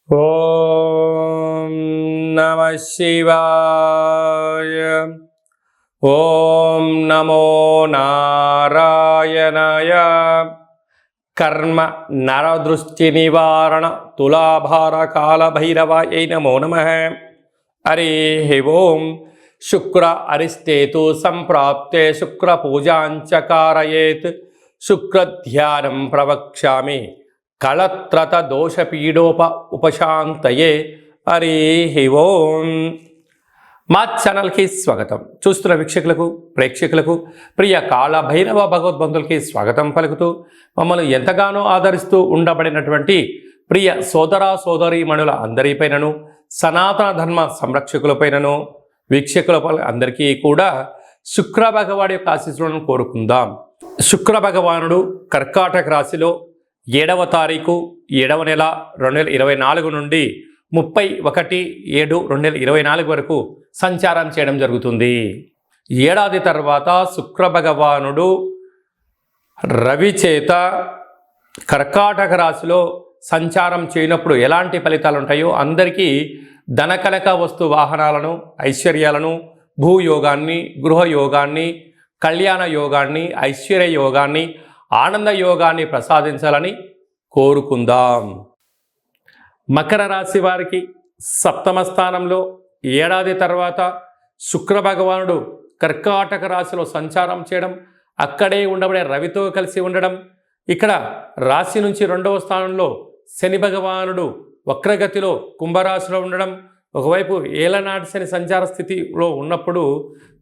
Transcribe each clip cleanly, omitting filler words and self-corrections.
ఓం నమః శివాయ. ఓం నమో నారాయణాయ. కర్మ నరదృష్టి నివారణ తులాభార కాల భైరవాయ నమో నమః. హరి ఓం. శుక్ర అరిష్టేతు సంప్రాప్తే శుక్ర పూజాంచ కారయేత్. శుక్రధ్యానం ప్రవక్ష్యామి కళత్రత దోషపీడోప ఉపశాంతయే. హరి ఓం. మా ఛానల్కి స్వాగతం. చూస్తున్న వీక్షకులకు ప్రేక్షకులకు ప్రియ కాళభైరవ భగవద్బంధులకి స్వాగతం పలుకుతూ మమ్మల్ని ఎంతగానో ఆదరిస్తూ ఉండబడినటువంటి ప్రియ సోదర సోదరీమణుల అందరిపైనను సనాతన ధర్మ సంరక్షకులపైనను వీక్షకుల అందరికీ కూడా శుక్ర భగవాడి యొక్క ఆశీస్సులను కోరుకుందాం. శుక్ర భగవానుడు కర్కాటక రాశిలో 7వ తారీఖు 7వ నెల 2024 నుండి 31/7/2024 వరకు సంచారం చేయడం జరుగుతుంది. ఏడాది తర్వాత శుక్ర భగవానుడు రవి చేత కర్కాటక రాశిలో సంచారం చేయనప్పుడు ఎలాంటి ఫలితాలు ఉంటాయో అందరికీ ధనకనక వస్తు వాహనాలను, ఐశ్వర్యాలను, భూయోగాన్ని, గృహయోగాన్ని, కళ్యాణ యోగాన్ని, ఐశ్వర్య యోగాన్ని, ఆనంద యోగాన్ని ప్రసాదించాలని కోరుకుందాం. మకర రాశి వారికి సప్తమ స్థానంలో ఏడాది తర్వాత శుక్ర భగవానుడు కర్కాటక రాశిలో సంచారం చేయడం, అక్కడే ఉండబడే రవితో కలిసి ఉండడం, ఇక్కడ రాశి నుంచి 2వ స్థానంలో శని భగవానుడు వక్రగతిలో కుంభరాశిలో ఉండడం, ఒకవైపు ఏలనాటి శని సంచార స్థితిలో ఉన్నప్పుడు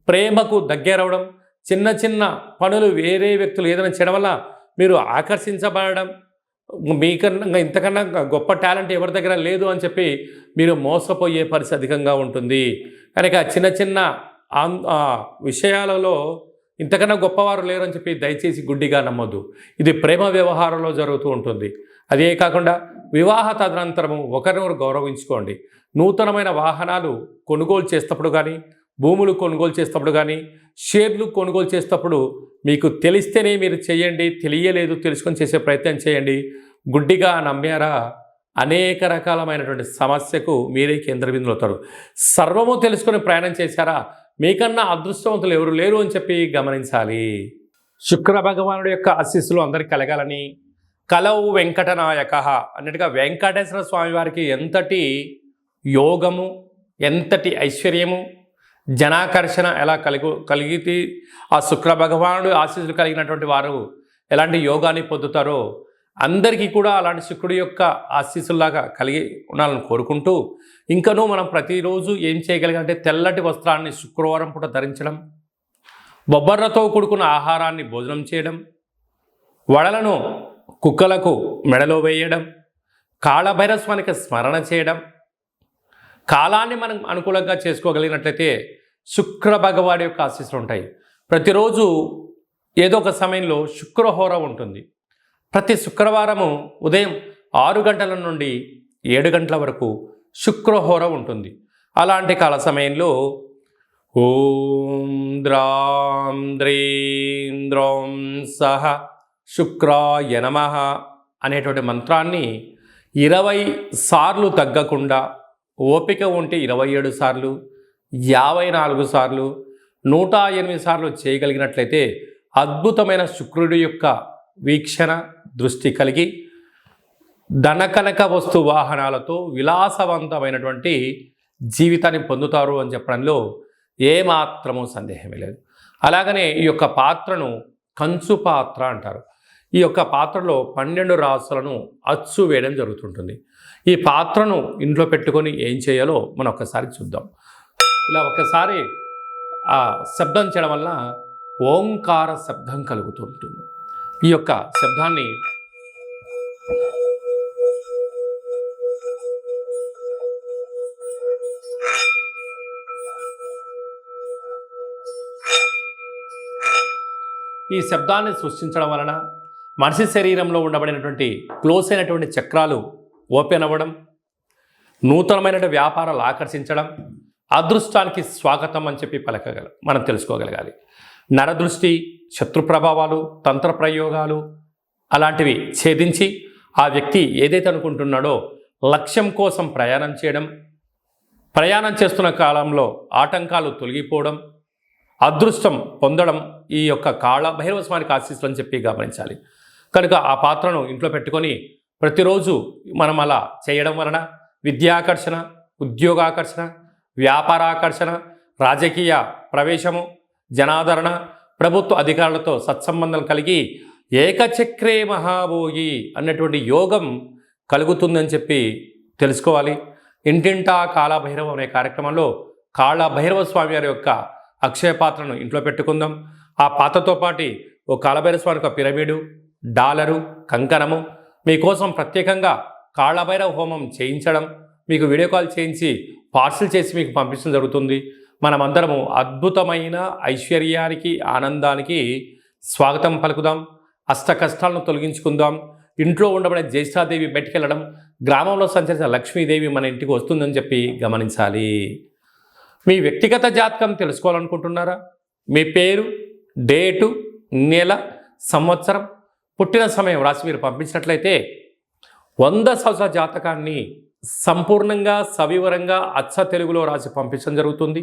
ప్రేమకు దగ్గరవడం, చిన్న చిన్న పనులు వేరే వ్యక్తులు ఏదైనా చేయడం వల్ల మీరు ఆకర్షించబడడం, మీకన్నా ఇంతకన్నా గొప్ప టాలెంట్ ఎవరి దగ్గర లేదు అని చెప్పి మీరు మోసపోయే పరిస్థితి అధికంగా ఉంటుంది. కనుక చిన్న చిన్న విషయాలలో ఇంతకన్నా గొప్పవారు లేరు అని చెప్పి దయచేసి గుడ్డిగా నమ్మొద్దు. ఇది ప్రేమ వ్యవహారంలో జరుగుతూ ఉంటుంది. అదే కాకుండా వివాహ తదనంతరము ఒకరినొకరు గౌరవించుకోండి. నూతనమైన వాహనాలు కొనుగోలు చేసేటప్పుడు కానీ, భూములు కొనుగోలు చేసేటప్పుడు కానీ, షేర్లు కొనుగోలు చేసేటప్పుడు మీకు తెలిస్తేనే మీరు చేయండి, తెలియలేదు తెలుసుకొని చేసే ప్రయత్నం చేయండి. గుడ్డిగా నమ్మారా అనేక రకాలమైనటువంటి సమస్యకు మీరే కేంద్రబిందులు అవుతారు. సర్వము తెలుసుకొని ప్రయాణం చేశారా మీకన్నా అదృష్టవంతులు ఎవరు లేరు అని చెప్పి గమనించాలి. శుక్ర భగవానుడి యొక్క ఆశీస్సులు అందరికీ కలగాలని, కలవు వెంకటనాయక అన్నట్టుగా వెంకటేశ్వర స్వామి వారికి ఎంతటి యోగము, ఎంతటి ఐశ్వర్యము, జనాకర్షణ ఎలా కలిగితే ఆ శుక్ర భగవానుడు ఆశీస్సులు కలిగినటువంటి వారు ఎలాంటి యోగాన్ని పొందుతారో అందరికీ కూడా అలాంటి శుక్రుడి యొక్క ఆశీస్సులాగా కలిగి ఉండాలని కోరుకుంటూ, ఇంకనూ మనం ప్రతిరోజు ఏం చేయగలిగాలంటే తెల్లటి వస్త్రాన్ని శుక్రవారం పూట ధరించడం, బొబ్బర్లతో కూడుకున్న ఆహారాన్ని భోజనం చేయడం, వడలను కుక్కలకు మెడలో వేయడం, కాళభైరస్వానికి స్మరణ చేయడం, కాలాన్ని మనం అనుకూలంగా చేసుకోగలిగినట్లయితే శుక్ర భగవాడి యొక్క ఆశీస్సులు ఉంటాయి. ప్రతిరోజు ఏదో ఒక సమయంలో శుక్రహోర ఉంటుంది. ప్రతి శుక్రవారము ఉదయం 6 గంటల నుండి 7 గంటల వరకు శుక్రహోర ఉంటుంది. అలాంటి కాల సమయంలో ఓం ద్రాం ద్రీం ద్రౌం సహ శుక్రాయ నమః అనేటువంటి మంత్రాన్ని 20 సార్లు తగ్గకుండా, ఓపిక ఉంటే 27 సార్లు, 54 సార్లు, 108 సార్లు చేయగలిగినట్లయితే అద్భుతమైన శుక్రుడి యొక్క వీక్షణ దృష్టి కలిగి ధనకనక వస్తు వాహనాలతో విలాసవంతమైనటువంటి జీవితాన్ని పొందుతారు అని చెప్పడంలో ఏమాత్రమూ సందేహమే లేదు. అలాగనే ఈ యొక్క పాత్రను కంచు పాత్ర అంటారు. ఈ యొక్క పాత్రలో 12 రాసులను అచ్చు వేయడం జరుగుతుంటుంది. ఈ పాత్రను ఇంట్లో పెట్టుకొని ఏం చేయాలో మనం ఒక్కసారి చూద్దాం. ఇలా ఒక్కసారి ఆ శబ్దం చేయడం వల్ల ఓంకార శబ్దం కలుగుతుంటుంది. ఈ యొక్క శబ్దాన్ని సృష్టించడం వలన మనిషి శరీరంలో ఉండబడినటువంటి క్లోజ్ అయినటువంటి చక్రాలు ఓపెన్ అవ్వడం, నూతనమైనటువంటి వ్యాపారాలు ఆకర్షించడం, అదృష్టానికి స్వాగతం అని చెప్పి మనం తెలుసుకోగలగాలి. నరదృష్టి, శత్రు ప్రభావాలు, తంత్ర ప్రయోగాలు అలాంటివి ఛేదించి ఆ వ్యక్తి ఏదైతే అనుకుంటున్నాడో లక్ష్యం కోసం ప్రయాణం చేయడం, ప్రయాణం చేస్తున్న కాలంలో ఆటంకాలు తొలగిపోవడం, అదృష్టం పొందడం ఈ యొక్క కాళ భైరవ స్వామికి ఆశీస్సులు అని చెప్పి గమనించాలి. కనుక ఆ పాత్రను ఇంట్లో పెట్టుకొని ప్రతిరోజు మనం అలా చేయడం వలన విద్యాకర్షణ, ఉద్యోగాకర్షణ, వ్యాపారాకర్షణ, రాజకీయ ప్రవేశము, జనాదరణ, ప్రభుత్వ అధికారులతో సత్సంబంధాలు కలిగి ఏకచక్రే మహాభోగి అన్నటువంటి యోగం కలుగుతుందని చెప్పి తెలుసుకోవాలి. ఇంటింటా కాళభైరవం అనే కార్యక్రమంలో కాళభైరవ స్వామి వారి యొక్క అక్షయ పాత్రను ఇంట్లో పెట్టుకుందాం. ఆ పాత్రతో పాటు ఓ కాళభైరవ స్వామి యొక్క పిరమిడు, డాలరు, కంకణము మీకోసం ప్రత్యేకంగా కాళభైరవ హోమం చేయించడం, మీకు వీడియో కాల్ చేయించి పార్సిల్ చేసి మీకు పంపించడం జరుగుతుంది. మనమందరము అద్భుతమైన ఐశ్వర్యానికి, ఆనందానికి స్వాగతం పలుకుదాం. అష్ట కష్టాలను తొలగించుకుందాం. ఇంట్లో ఉండబడే జ్యేష్ఠాదేవి బయటికి వెళ్ళడం, గ్రామంలో సంచరించిన లక్ష్మీదేవి మన ఇంటికి వస్తుందని చెప్పి గమనించాలి. మీ వ్యక్తిగత జాతకం తెలుసుకోవాలనుకుంటున్నారా? మీ పేరు, డేటు, నెల, సంవత్సరం, పుట్టిన సమయం రాసి మీరు పంపించినట్లయితే 100 సంవత్సరాల జాతకాన్ని సంపూర్ణంగా సవివరంగా అచ్చ తెలుగులో రాసి పంపించడం జరుగుతుంది.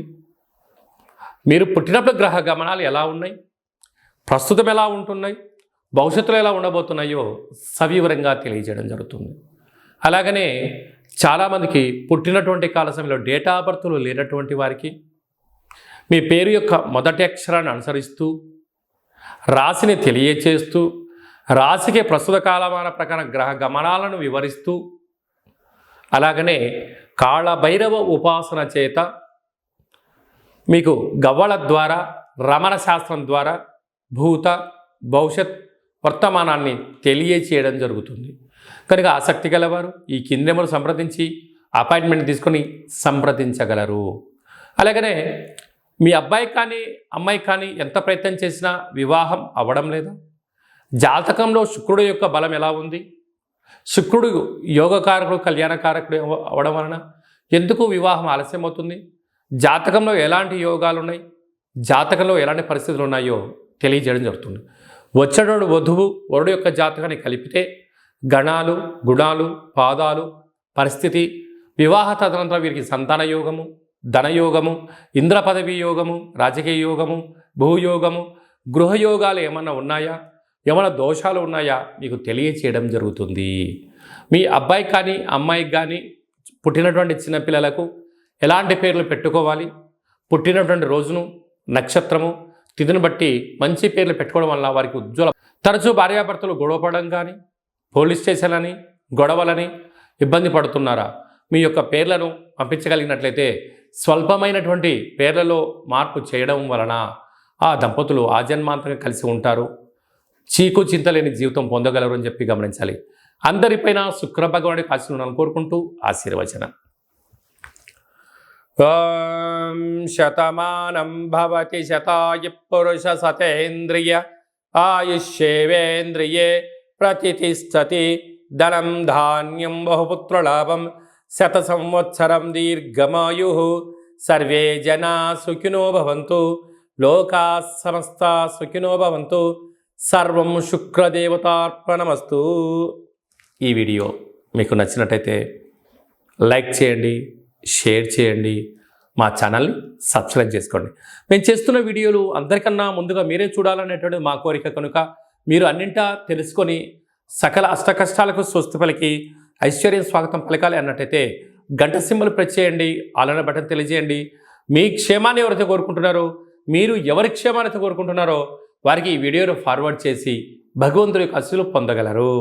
మీరు పుట్టినప్పుడు గ్రహ గమనాలు ఎలా ఉన్నాయి, ప్రస్తుతం ఎలా ఉంటున్నాయి, భవిష్యత్తులో ఎలా ఉండబోతున్నాయో సవివరంగా తెలియజేయడం జరుగుతుంది. అలాగనే చాలామందికి పుట్టినటువంటి కాల సమయంలో డేటా ఆఫ్ బర్త్లు లేనటువంటి వారికి మీ పేరు యొక్క మొదటి అక్షరాన్ని అనుసరిస్తూ రాశిని తెలియచేస్తూ రాశికి ప్రస్తుత కాలమాన ప్రకారం గ్రహ గమనాలను వివరిస్తూ అలాగనే కాళభైరవ ఉపాసన చేత మీకు గవ్వల ద్వారా, రమణ శాస్త్రం ద్వారా భూత, భవిష్యత్, వర్తమానాన్ని తెలియచేయడం జరుగుతుంది. కనుక ఆసక్తి గలవారు ఈ కింది నెంబర్ సంప్రదించి అపాయింట్మెంట్ తీసుకొని సంప్రదించగలరు. అలాగనే మీ అబ్బాయి కానీ అమ్మాయి కానీ ఎంత ప్రయత్నం చేసినా వివాహం అవ్వడం లేదా? జాతకంలో శుక్రుడు యొక్క బలం ఎలా ఉంది? శుక్రుడు యోగకారకుడు, కళ్యాణకారకుడు అవ్వడం వలన ఎందుకు వివాహం ఆలస్యం అవుతుంది? జాతకంలో ఎలాంటి యోగాలు ఉన్నాయి, జాతకంలో ఎలాంటి పరిస్థితులు ఉన్నాయో తెలియజేయడం జరుగుతుంది. వచ్చేటోడు వధువు వరుడు యొక్క జాతకాన్ని కలిపితే గణాలు, గుణాలు, పాదాలు, పరిస్థితి, వివాహ తదనంతరం వీరికి సంతాన యోగము, ధనయోగము, ఇంద్ర పదవి యోగము, రాజకీయ యోగము, భూయోగము, గృహయోగాలు ఏమన్నా ఉన్నాయా, ఏమైనా దోషాలు ఉన్నాయా మీకు తెలియచేయడం జరుగుతుంది. మీ అబ్బాయికి కానీ అమ్మాయికి కానీ పుట్టినటువంటి చిన్నపిల్లలకు ఎలాంటి పేర్లు పెట్టుకోవాలి, పుట్టినటువంటి రోజును, నక్షత్రము, తిథిని బట్టి మంచి పేర్లు పెట్టుకోవడం వల్ల వారికి ఉజ్వల. తరచూ భార్యాభర్తలు గొడవపడడం కానీ, పోలీస్ స్టేషన్లని, గొడవలని ఇబ్బంది పడుతున్నారా? మీ యొక్క పేర్లను పంపించగలిగినట్లయితే స్వల్పమైనటువంటి పేర్లలో మార్పు చేయడం వలన ఆ దంపతులు ఆజన్మాంతంగా కలిసి ఉంటారు, చీకు చింతలేని జీవితం పొందగలరు అని చెప్పి గమనించాలి. అందరిపైన శుక్ర భగవానుడి ఆశీర్వాదాలను కోరుకుంటూ ఆశీర్వచనం. ఓం శతమానం భవతి శతాయు పురుష సతేంద్రియ ఆయుష్యేవేంద్రియే ప్రతిష్టతి ధనం ధాన్యం బహుపుత్రలాభం శత సంవత్సరం దీర్ఘమాయు సర్వే జనా సుఖినో భవంతు లోకా సమస్తా సుఖినో భవంతు సర్వం శుక్రదేవతార్పణమస్తు. ఈ వీడియో మీకు నచ్చినట్టయితే లైక్ చేయండి, షేర్ చేయండి, మా ఛానల్ని సబ్స్క్రైబ్ చేసుకోండి. మేము చేస్తున్న వీడియోలు అందరికన్నా ముందుగా మీరే చూడాలనేటువంటి మా కోరిక. కనుక మీరు అన్నింటా తెలుసుకొని సకల అష్టకష్టాలకు స్వస్తి పలికి ఐశ్వర్యం స్వాగతం పలకాలి అన్నట్టయితే గంట సింబల్ ప్రెస్ చేయండి, ఆలన బటన్ తెలియజేయండి. మీ క్షేమాన్ని ఎవరైతే కోరుకుంటున్నారో, మీరు ఎవరి క్షేమాన్ని కోరుకుంటున్నారో వారికి ఈ వీడియోను ఫార్వర్డ్ చేసి భగవంతుడి యొక్క ఆశీస్సులు పొందగలరు.